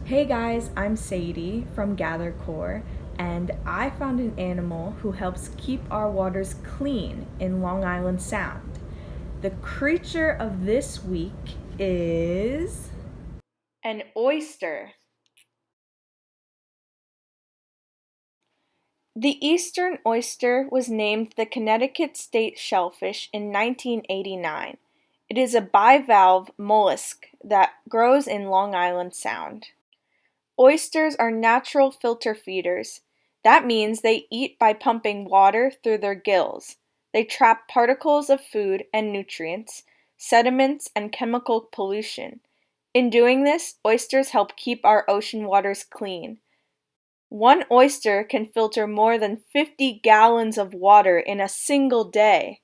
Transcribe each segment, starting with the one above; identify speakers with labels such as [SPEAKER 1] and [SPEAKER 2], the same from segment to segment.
[SPEAKER 1] Hey guys, I'm Sadie from Gather Core, and I found an animal who helps keep our waters clean in Long Island Sound. The creature of this week is an oyster. The eastern oyster was named the Connecticut state shellfish in 1989. It is a bivalve mollusk that grows in Long Island Sound. Oysters are natural filter feeders. That means they eat by pumping water through their gills. They trap particles of food and nutrients, sediments, and chemical pollution. In doing this, oysters help keep our ocean waters clean. One oyster can filter more than 50 gallons of water in a single day.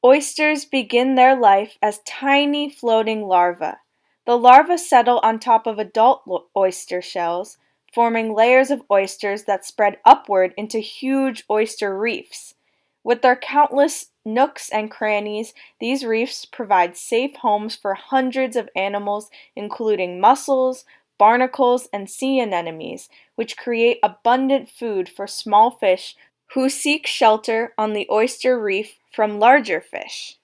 [SPEAKER 1] Oysters begin their life as tiny floating larvae. The larvae settle on top of adult oyster shells, forming layers of oysters that spread upward into huge oyster reefs. With their countless nooks and crannies, these reefs provide safe homes for hundreds of animals, including mussels, barnacles, and sea anemones, which create abundant food for small fish who seek shelter on the oyster reef from larger fish.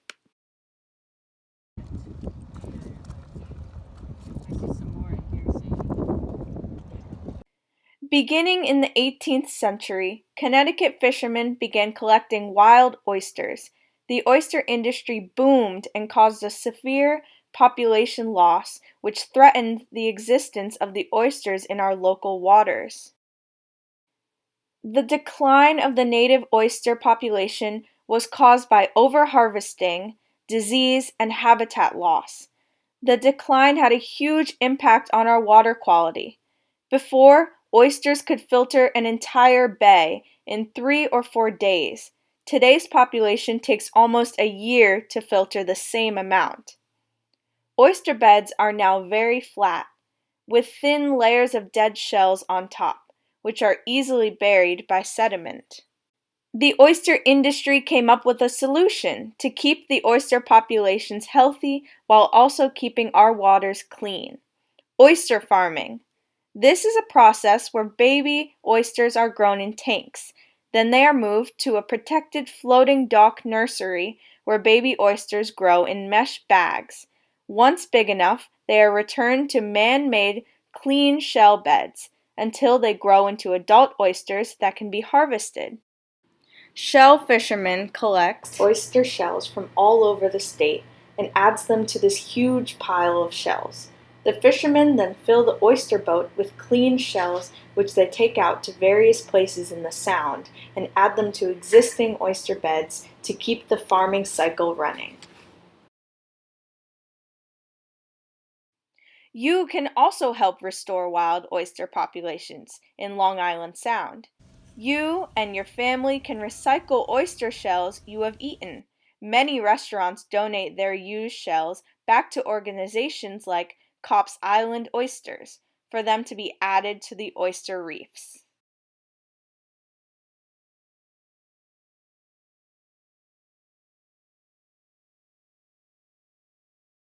[SPEAKER 1] Beginning in the 18th century, Connecticut fishermen began collecting wild oysters. The oyster industry boomed and caused a severe population loss, which threatened the existence of the oysters in our local waters. The decline of the native oyster population was caused by overharvesting, disease, and habitat loss. The decline had a huge impact on our water quality. Before, oysters could filter an entire bay in 3 or 4 days. Today's population takes almost a year to filter the same amount. Oyster beds are now very flat, with thin layers of dead shells on top, which are easily buried by sediment. The oyster industry came up with a solution to keep the oyster populations healthy while also keeping our waters clean. Oyster farming. This is a process where baby oysters are grown in tanks. Then they are moved to a protected floating dock nursery where baby oysters grow in mesh bags. Once big enough, they are returned to man-made clean shell beds until they grow into adult oysters that can be harvested. Shell fishermen collect oyster shells from all over the state and adds them to this huge pile of shells. The fishermen then fill the oyster boat with clean shells which they take out to various places in the sound and add them to existing oyster beds to keep the farming cycle running. You can also help restore wild oyster populations in Long Island Sound. You and your family can recycle oyster shells you have eaten. Many restaurants donate their used shells back to organizations like Copp's Island Oysters for them to be added to the oyster reefs.